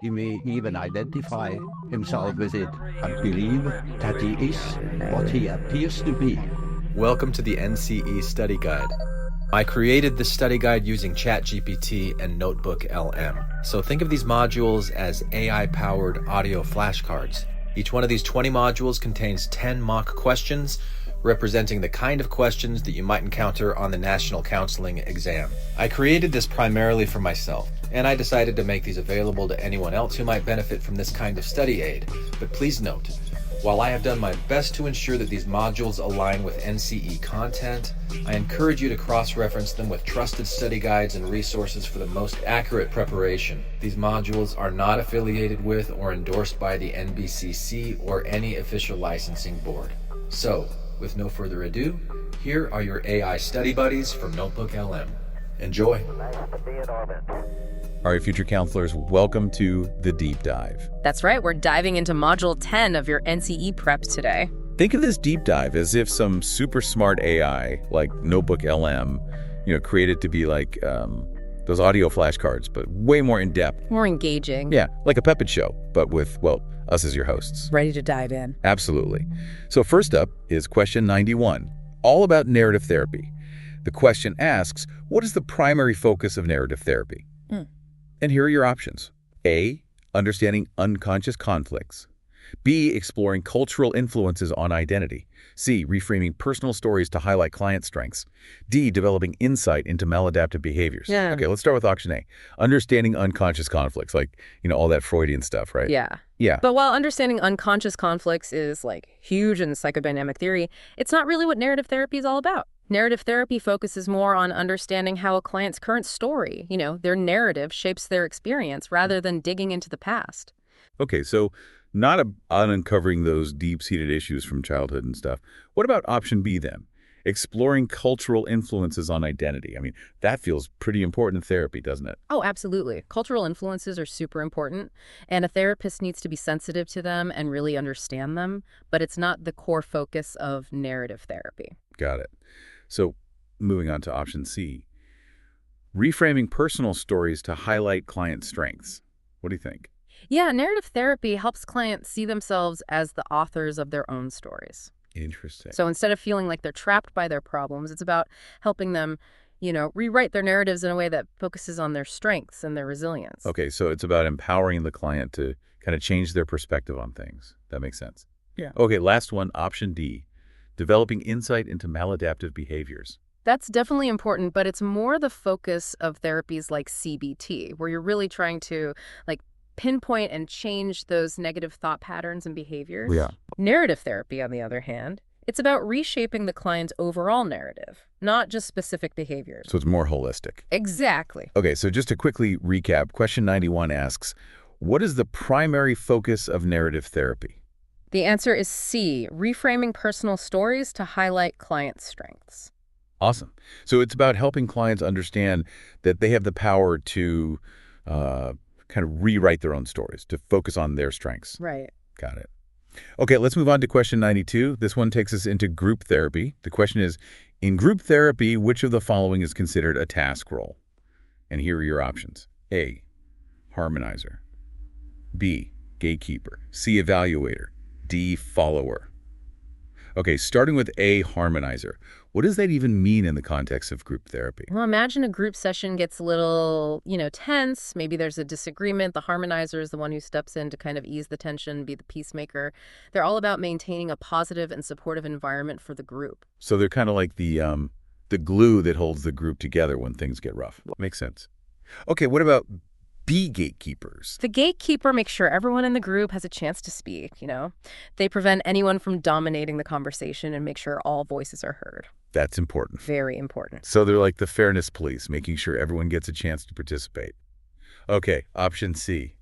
He may even identify himself with it and believe that he is what he appears to be. Welcome to the NCE Study Guide. I created this study guide using ChatGPT and Notebook LM. So think of these modules as AI-powered audio flashcards. Each one of these 20 modules contains 10 mock questions, representing the kind of questions that you might encounter on the National Counseling exam. I created this primarily for myself, and I decided to make these available to anyone else who might benefit from this kind of study aid. But please note, while I have done my best to ensure that these modules align with NCE content, I encourage you to cross-reference them with trusted study guides and resources for the most accurate preparation. These modules are not affiliated with or endorsed by the NBCC or any official licensing board. So, with no further ado, here are your AI study buddies from Notebook LM. Enjoy. All right, future counselors, welcome to the deep dive. That's right, we're diving into Module 10 of your NCE prep today. Think of this deep dive as if some super smart AI, like Notebook LM, created to be like those audio flashcards, but way more in-depth. More engaging. Yeah, like a Puppet show, but with, us as your hosts. Ready to dive in. Absolutely. So first up is question 91, all about narrative therapy. The question asks, what is the primary focus of narrative therapy? And here are your options. A, understanding unconscious conflicts. B, exploring cultural influences on identity. C, reframing personal stories to highlight client strengths. D, developing insight into maladaptive behaviors. Yeah. Okay, let's start with option A. Understanding unconscious conflicts, like, all that Freudian stuff, right? Yeah. Yeah. But while understanding unconscious conflicts is huge in psychodynamic theory, it's not really what narrative therapy is all about. Narrative therapy focuses more on understanding how a client's current story, their narrative, shapes their experience rather than digging into the past. Okay, so not on uncovering those deep-seated issues from childhood and stuff. What about option B then? Exploring cultural influences on identity. I mean, that feels pretty important in therapy, doesn't it? Oh, absolutely. Cultural influences are super important, and a therapist needs to be sensitive to them and really understand them, but it's not the core focus of narrative therapy. Got it. So moving on to option C, reframing personal stories to highlight client strengths. What do you think? Yeah, narrative therapy helps clients see themselves as the authors of their own stories. Interesting. So instead of feeling like they're trapped by their problems, it's about helping them, rewrite their narratives in a way that focuses on their strengths and their resilience. Okay, so it's about empowering the client to kind of change their perspective on things. That makes sense. Yeah. Okay, last one, option D, developing insight into maladaptive behaviors. That's definitely important, but it's more the focus of therapies like CBT, where you're really trying to pinpoint and change those negative thought patterns and behaviors. Yeah. Narrative therapy, on the other hand, it's about reshaping the client's overall narrative, not just specific behaviors. So it's more holistic. Exactly. Okay, so just to quickly recap, question 91 asks, what is the primary focus of narrative therapy? The answer is C, reframing personal stories to highlight client strengths. Awesome. So it's about helping clients understand that they have the power to kind of rewrite their own stories, to focus on their strengths. Right. Got it. Okay, let's move on to question 92. This one takes us into group therapy. The question is, in group therapy, which of the following is considered a task role? And here are your options. A, harmonizer. B, gatekeeper. C, evaluator. D, follower. Okay, starting with A, harmonizer. What does that even mean in the context of group therapy? Well, imagine a group session gets a little, tense. Maybe there's a disagreement. The harmonizer is the one who steps in to kind of ease the tension, be the peacemaker. They're all about maintaining a positive and supportive environment for the group. So they're kind of like the glue that holds the group together when things get rough. Makes sense. Okay, what about B, gatekeepers? The gatekeeper makes sure everyone in the group has a chance to speak, They prevent anyone from dominating the conversation and make sure all voices are heard. That's important. Very important. So they're like the fairness police, making sure everyone gets a chance to participate. Okay, option C,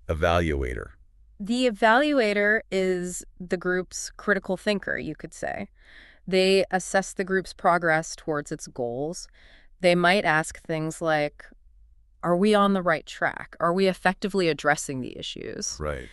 evaluator. The evaluator is the group's critical thinker, you could say. They assess the group's progress towards its goals. They might ask things like, are we on the right track? Are we effectively addressing the issues? Right.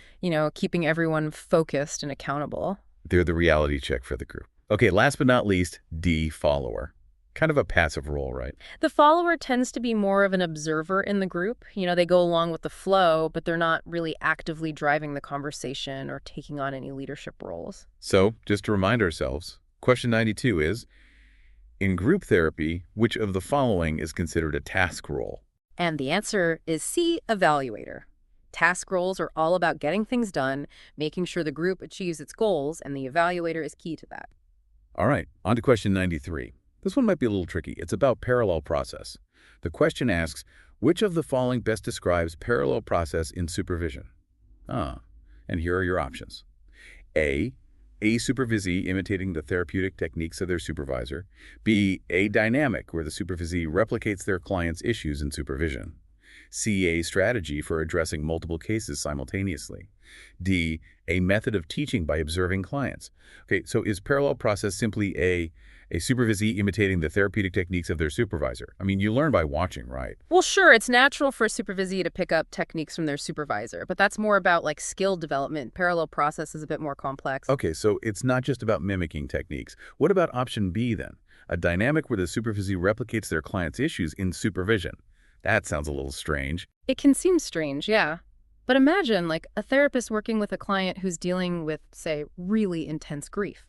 Keeping everyone focused and accountable. They're the reality check for the group. Okay, last but not least, D, follower. Kind of a passive role, right? The follower tends to be more of an observer in the group. They go along with the flow, but they're not really actively driving the conversation or taking on any leadership roles. So, just to remind ourselves, question 92 is, in group therapy, which of the following is considered a task role? And the answer is C, evaluator. Task roles are all about getting things done, making sure the group achieves its goals, and the evaluator is key to that. All right, on to question 93. This one might be a little tricky. It's about parallel process. The question asks, which of the following best describes parallel process in supervision? And here are your options. A supervisee imitating the therapeutic techniques of their supervisor. B, a dynamic where the supervisee replicates their client's issues in supervision. C, a strategy for addressing multiple cases simultaneously. D, a method of teaching by observing clients. Okay, so is parallel process simply a supervisee imitating the therapeutic techniques of their supervisor? I mean, you learn by watching, right? Well, sure, it's natural for a supervisee to pick up techniques from their supervisor, but that's more about skill development. Parallel process is a bit more complex. Okay, so it's not just about mimicking techniques. What about option B then? A dynamic where the supervisee replicates their client's issues in supervision. That sounds a little strange. It can seem strange, yeah. But imagine a therapist working with a client who's dealing with, say, really intense grief.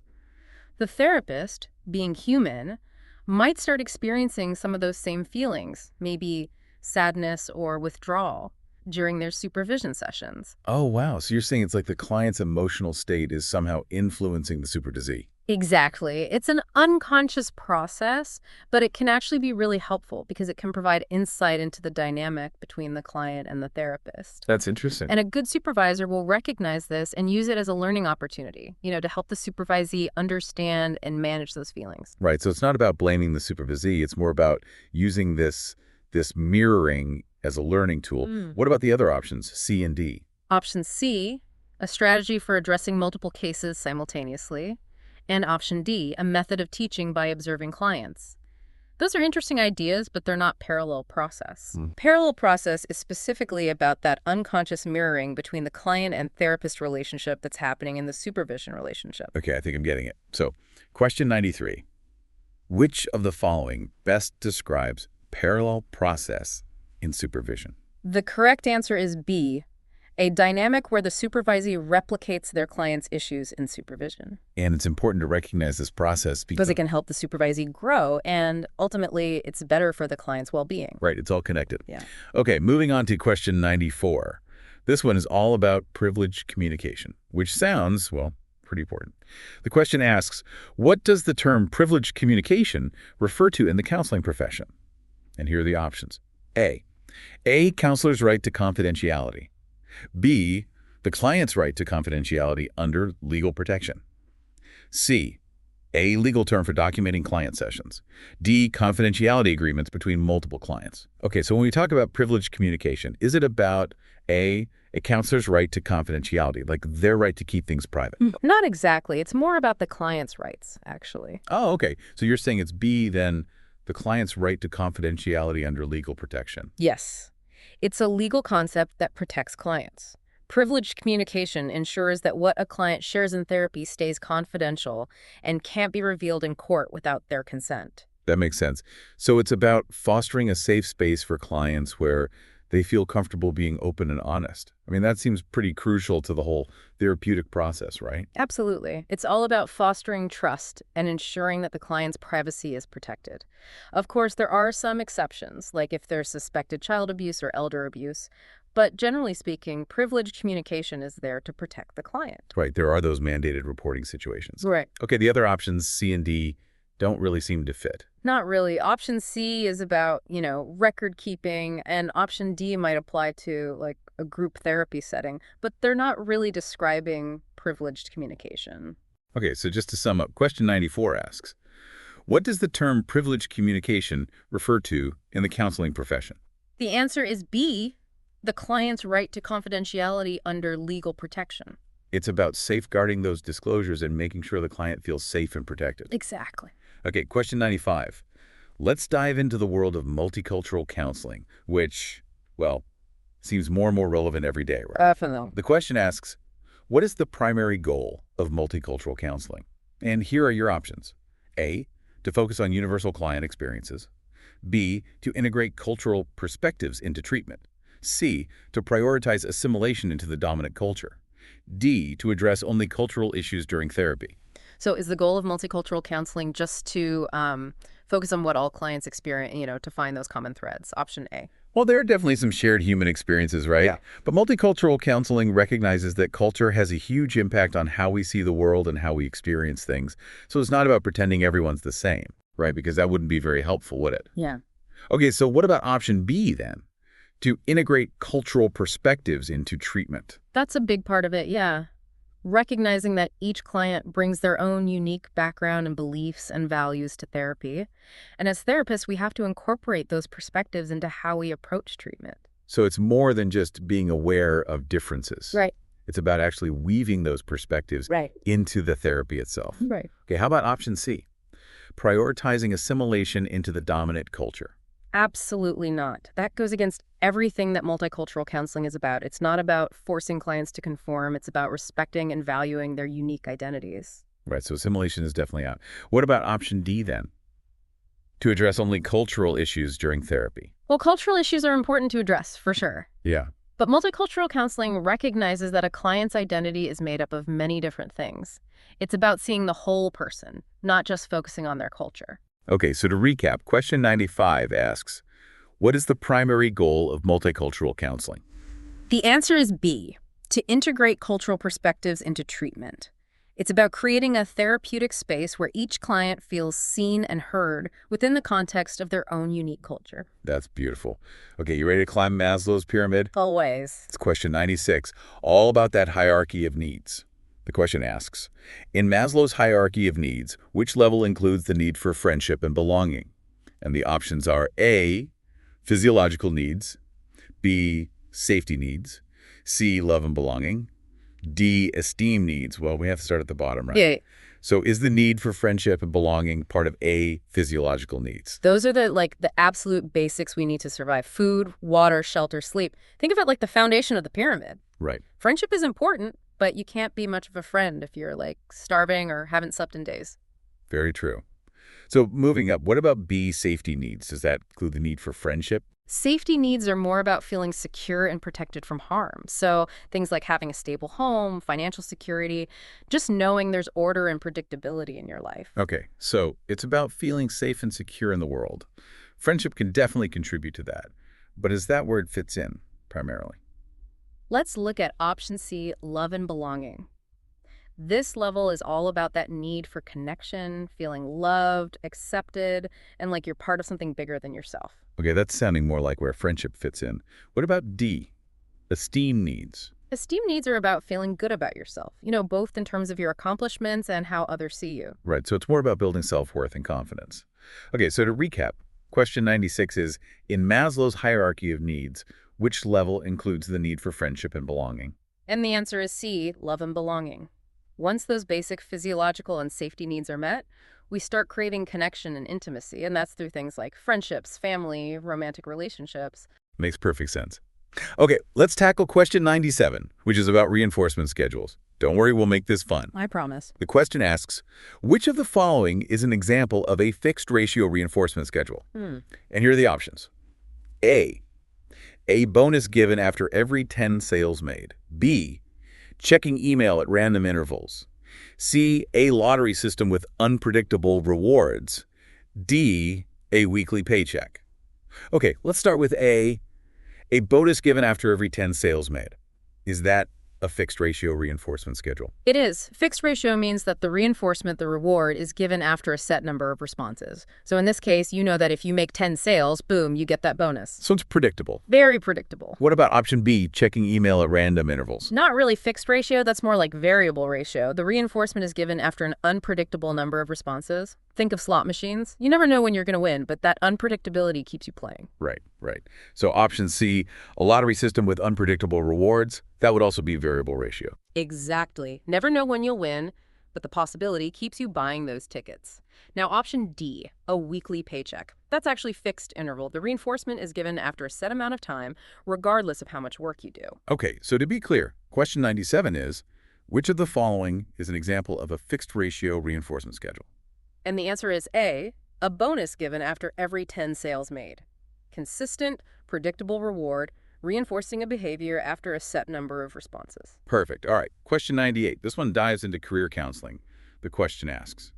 The therapist, being human, might start experiencing some of those same feelings, maybe sadness or withdrawal, during their supervision sessions. Oh, wow. So you're saying it's like the client's emotional state is somehow influencing the supervisee. Exactly. It's an unconscious process, but it can actually be really helpful because it can provide insight into the dynamic between the client and the therapist. That's interesting. And a good supervisor will recognize this and use it as a learning opportunity, to help the supervisee understand and manage those feelings. Right. So it's not about blaming the supervisee. It's more about using this mirroring as a learning tool. What about the other options, C and D? Option C, a strategy for addressing multiple cases simultaneously. And option D, a method of teaching by observing clients. Those are interesting ideas, but they're not parallel process. Parallel process is specifically about that unconscious mirroring between the client and therapist relationship that's happening in the supervision relationship. Okay, I think I'm getting it. So, question 93. Which of the following best describes parallel process in supervision? The correct answer is B, a dynamic where the supervisee replicates their client's issues in supervision. And it's important to recognize this process because it can help the supervisee grow, and ultimately it's better for the client's well-being. Right, it's all connected. Yeah. Okay, moving on to question 94. This one is all about privileged communication, which sounds, well, pretty important. The question asks, what does the term privileged communication refer to in the counseling profession? And here are the options. A, counselor's right to confidentiality. B, the client's right to confidentiality under legal protection. C, a legal term for documenting client sessions. D, confidentiality agreements between multiple clients. Okay, so when we talk about privileged communication, is it about a counselor's right to confidentiality, like their right to keep things private? Not exactly. It's more about the client's rights, actually. Oh, okay. So you're saying it's B, then the client's right to confidentiality under legal protection. Yes. It's a legal concept that protects clients. Privileged communication ensures that what a client shares in therapy stays confidential and can't be revealed in court without their consent. That makes sense. So it's about fostering a safe space for clients where they feel comfortable being open and honest. I mean, that seems pretty crucial to the whole therapeutic process, right? Absolutely. It's all about fostering trust and ensuring that the client's privacy is protected. Of course, there are some exceptions, like if there's suspected child abuse or elder abuse. But generally speaking, privileged communication is there to protect the client. Right. There are those mandated reporting situations. Right. Okay, the other options, C and D, don't really seem to fit. Not really. Option C is about, record keeping, and option D might apply to a group therapy setting, but they're not really describing privileged communication. Okay, so just to sum up, question 94 asks, what does the term privileged communication refer to in the counseling profession? The answer is B, the client's right to confidentiality under legal protection. It's about safeguarding those disclosures and making sure the client feels safe and protected. Exactly. Okay, question 95. Let's dive into the world of multicultural counseling, which, well, seems more and more relevant every day, right? Definitely. The question asks, what is the primary goal of multicultural counseling? And here are your options. A, to focus on universal client experiences. B, to integrate cultural perspectives into treatment. C, to prioritize assimilation into the dominant culture. D, to address only cultural issues during therapy. So is the goal of multicultural counseling just to focus on what all clients experience, to find those common threads? Option A. Well, there are definitely some shared human experiences, right? Yeah. But multicultural counseling recognizes that culture has a huge impact on how we see the world and how we experience things. So it's not about pretending everyone's the same, right? Because that wouldn't be very helpful, would it? Yeah. Okay, so what about option B then? To integrate cultural perspectives into treatment. That's a big part of it, yeah. Recognizing that each client brings their own unique background and beliefs and values to therapy. And as therapists, we have to incorporate those perspectives into how we approach treatment. So it's more than just being aware of differences. Right. It's about actually weaving those perspectives Right. into the therapy itself. Right. Okay, how about option C? Prioritizing assimilation into the dominant culture. Absolutely not. That goes against everything that multicultural counseling is about. It's not about forcing clients to conform. It's about respecting and valuing their unique identities. Right, so assimilation is definitely out. What about option D then? To address only cultural issues during therapy. Well, cultural issues are important to address, for sure. Yeah. But multicultural counseling recognizes that a client's identity is made up of many different things. It's about seeing the whole person, not just focusing on their culture. Okay, so to recap, question 95 asks, what is the primary goal of multicultural counseling? The answer is B, to integrate cultural perspectives into treatment. It's about creating a therapeutic space where each client feels seen and heard within the context of their own unique culture. That's beautiful. Okay, you ready to climb Maslow's pyramid? Always. It's question 96, all about that hierarchy of needs. The question asks, in Maslow's hierarchy of needs, which level includes the need for friendship and belonging? And the options are A, physiological needs, B, safety needs, C, love and belonging, D, esteem needs. Well, we have to start at the bottom, right? Yeah. So is the need for friendship and belonging part of A, physiological needs? Those are the absolute basics we need to survive. Food, water, shelter, sleep. Think of it like the foundation of the pyramid. Right. Friendship is important, but you can't be much of a friend if you're starving or haven't slept in days. Very true. So moving up, what about B, safety needs? Does that include the need for friendship? Safety needs are more about feeling secure and protected from harm. So things like having a stable home, financial security, just knowing there's order and predictability in your life. Okay, so it's about feeling safe and secure in the world. Friendship can definitely contribute to that. But is that where it fits in, primarily? Let's look at option C, love and belonging. This level is all about that need for connection, feeling loved, accepted, and like you're part of something bigger than yourself. Okay, that's sounding more like where friendship fits in. What about D, esteem needs? Esteem needs are about feeling good about yourself, both in terms of your accomplishments and how others see you. Right, so it's more about building self-worth and confidence. Okay, so to recap, question 96 is, in Maslow's hierarchy of needs, which level includes the need for friendship and belonging? And the answer is C, love and belonging. Once those basic physiological and safety needs are met, we start craving connection and intimacy, and that's through things like friendships, family, romantic relationships. Makes perfect sense. Okay, let's tackle question 97, which is about reinforcement schedules. Don't worry, we'll make this fun. I promise. The question asks, which of the following is an example of a fixed ratio reinforcement schedule? And here are the options. A bonus given after every 10 sales made. B, checking email at random intervals. C, a lottery system with unpredictable rewards. D, a weekly paycheck. Okay, let's start with A bonus given after every 10 sales made. Is that a fixed ratio reinforcement schedule? It is. Fixed ratio means that the reinforcement, the reward, is given after a set number of responses. So in this case, you know that if you make 10 sales, boom, you get that bonus. So it's predictable. Very predictable. What about option B, checking email at random intervals? Not really fixed ratio, that's more like variable ratio. The reinforcement is given after an unpredictable number of responses. Think of slot machines. You never know when you're going to win, but that unpredictability keeps you playing. Right. So option C, a lottery system with unpredictable rewards, that would also be variable ratio. Exactly. Never know when you'll win, but the possibility keeps you buying those tickets. Now, option D, a weekly paycheck. That's actually fixed interval. The reinforcement is given after a set amount of time, regardless of how much work you do. Okay, so to be clear, question 97 is, which of the following is an example of a fixed ratio reinforcement schedule? And the answer is A, a bonus given after every 10 sales made. Consistent, predictable reward, reinforcing a behavior after a set number of responses. Perfect. All right. Question 98. This one dives into career counseling. The question asks,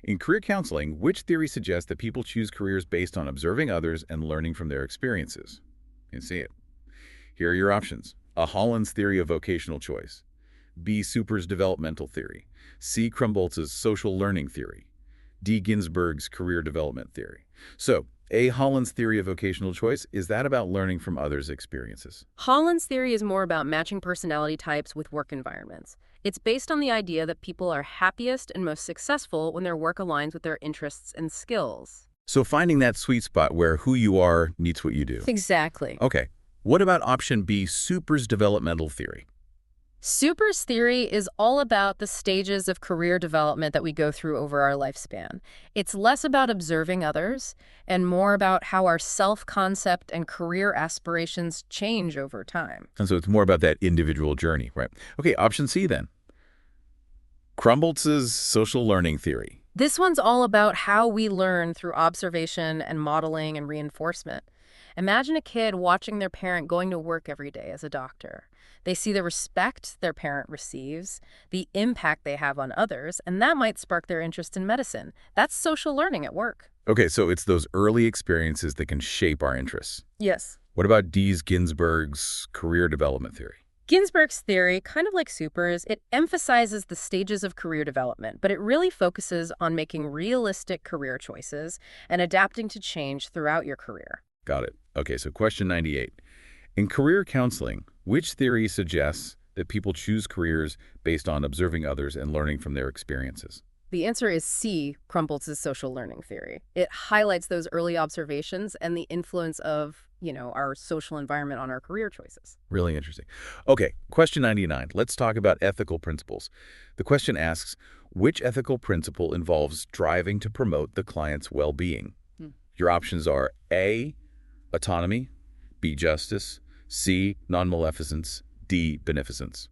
in career counseling, which theory suggests that people choose careers based on observing others and learning from their experiences? You can see it. Here are your options. A. Holland's theory of vocational choice. B. Super's developmental theory. C. Krumboltz's social learning theory. D. Ginsberg's career development theory. So, A. Holland's theory of vocational choice, is that about learning from others' experiences? Holland's theory is more about matching personality types with work environments. It's based on the idea that people are happiest and most successful when their work aligns with their interests and skills. So finding that sweet spot where who you are meets what you do. Exactly. Okay. What about option B, Super's developmental theory? Super's theory is all about the stages of career development that we go through over our lifespan. It's less about observing others and more about how our self-concept and career aspirations change over time. And so it's more about that individual journey, right? Okay, option C then. Krumboltz's social learning theory. This one's all about how we learn through observation and modeling and reinforcement. Imagine a kid watching their parent going to work every day as a doctor. They see the respect their parent receives, the impact they have on others, and that might spark their interest in medicine. That's social learning at work. Okay, so it's those early experiences that can shape our interests. Yes. What about D's Ginsberg's career development theory? Ginsberg's theory, kind of like Super's, it emphasizes the stages of career development, but it really focuses on making realistic career choices and adapting to change throughout your career. Got it. Okay, so question 98. In career counseling, which theory suggests that people choose careers based on observing others and learning from their experiences? The answer is C, Krumboltz's social learning theory. It highlights those early observations and the influence of, our social environment on our career choices. Really interesting. Okay, question 99. Let's talk about ethical principles. The question asks, which ethical principle involves striving to promote the client's well-being? Your options are A, autonomy, B, justice, C, non-maleficence, D, beneficence.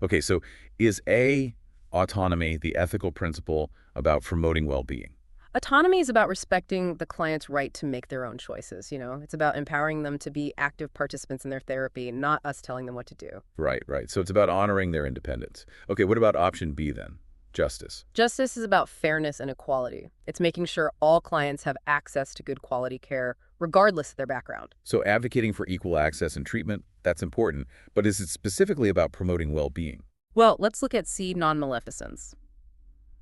Okay, so is A, autonomy, the ethical principle about promoting well-being? Autonomy is about respecting the client's right to make their own choices, It's about empowering them to be active participants in their therapy, not us telling them what to do. Right. So it's about honoring their independence. Okay, what about option B then? Justice. Justice is about fairness and equality. It's making sure all clients have access to good quality care, regardless of their background. So advocating for equal access and treatment, that's important, but is it specifically about promoting well-being? Well, let's look at C, non-maleficence.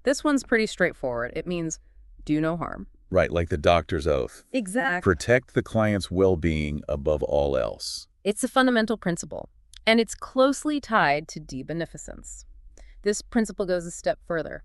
This one's pretty straightforward. It means do no harm. Right, like the doctor's oath. Exactly. Protect the client's well-being above all else. It's a fundamental principle, and it's closely tied to beneficence. This principle goes a step further.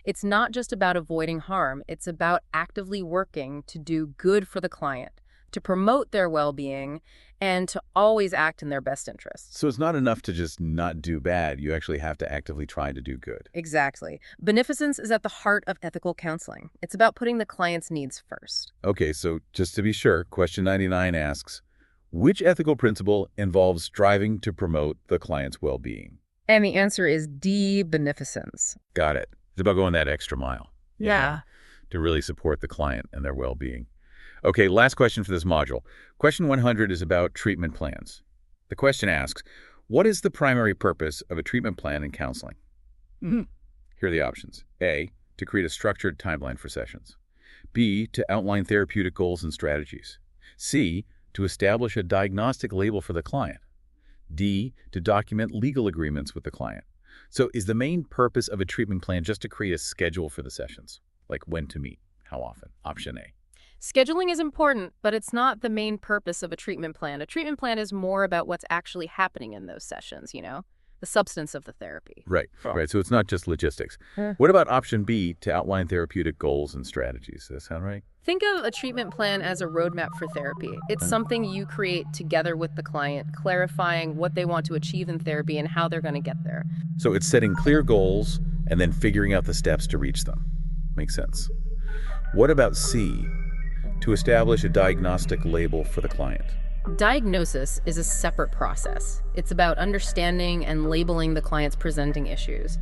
It's not just about avoiding harm, it's about actively working to do good for the client, to promote their well-being, and to always act in their best interests. So it's not enough to just not do bad. You actually have to actively try to do good. Exactly. Beneficence is at the heart of ethical counseling. It's about putting the client's needs first. Okay, so just to be sure, question 99 asks, which ethical principle involves striving to promote the client's well-being? And the answer is D, beneficence. Got it. It's about going that extra mile. Yeah. To really support the client and their well-being. Okay, last question for this module. Question 100 is about treatment plans. The question asks, what is the primary purpose of a treatment plan in counseling? Here are the options. A, to create a structured timeline for sessions. B, to outline therapeutic goals and strategies. C, to establish a diagnostic label for the client. D, to document legal agreements with the client. So is the main purpose of a treatment plan just to create a schedule for the sessions? Like when to meet, how often? Option A. Scheduling is important, but it's not the main purpose of a treatment plan. A treatment plan is more about what's actually happening in those sessions, the substance of the therapy. Right. So it's not just logistics. What about option B, to outline therapeutic goals and strategies? Does that sound right? Think of a treatment plan as a roadmap for therapy. It's something you create together with the client, clarifying what they want to achieve in therapy and how they're going to get there. So it's setting clear goals and then figuring out the steps to reach them. Makes sense. What about C, to establish a diagnostic label for the client? Diagnosis is a separate process. It's about understanding and labeling the client's presenting issues.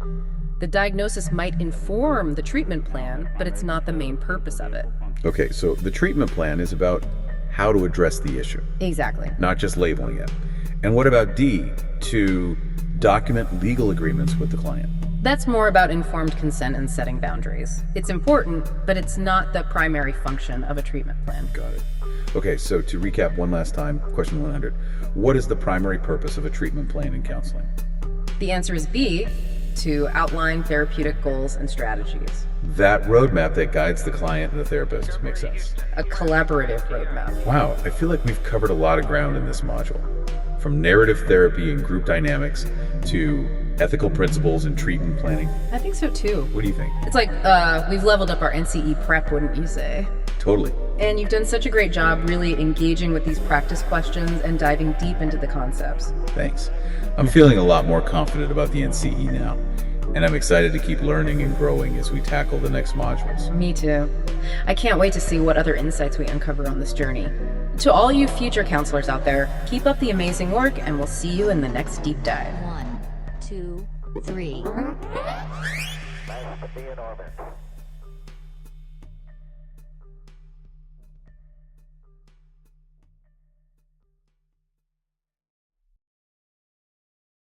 The diagnosis might inform the treatment plan, but it's not the main purpose of it. Okay, so the treatment plan is about how to address the issue, Exactly. not just labeling it. And what about D, to document legal agreements with the client? That's more about informed consent and setting boundaries. It's important, but it's not the primary function of a treatment plan. Got it. Okay, so to recap one last time, question 100. What is the primary purpose of a treatment plan in counseling? The answer is B, to outline therapeutic goals and strategies. That roadmap that guides the client and the therapist makes sense. A collaborative roadmap. Wow, I feel like we've covered a lot of ground in this module. From narrative therapy and group dynamics to ethical principles and treatment planning. I think so too. What do you think? It's like we've leveled up our NCE prep, wouldn't you say? Totally. And you've done such a great job really engaging with these practice questions and diving deep into the concepts. Thanks. I'm feeling a lot more confident about the NCE now, and I'm excited to keep learning and growing as we tackle the next modules. Me too. I can't wait to see what other insights we uncover on this journey. To all you future counselors out there, keep up the amazing work, and we'll see you in the next deep dive. 1, 2, 3.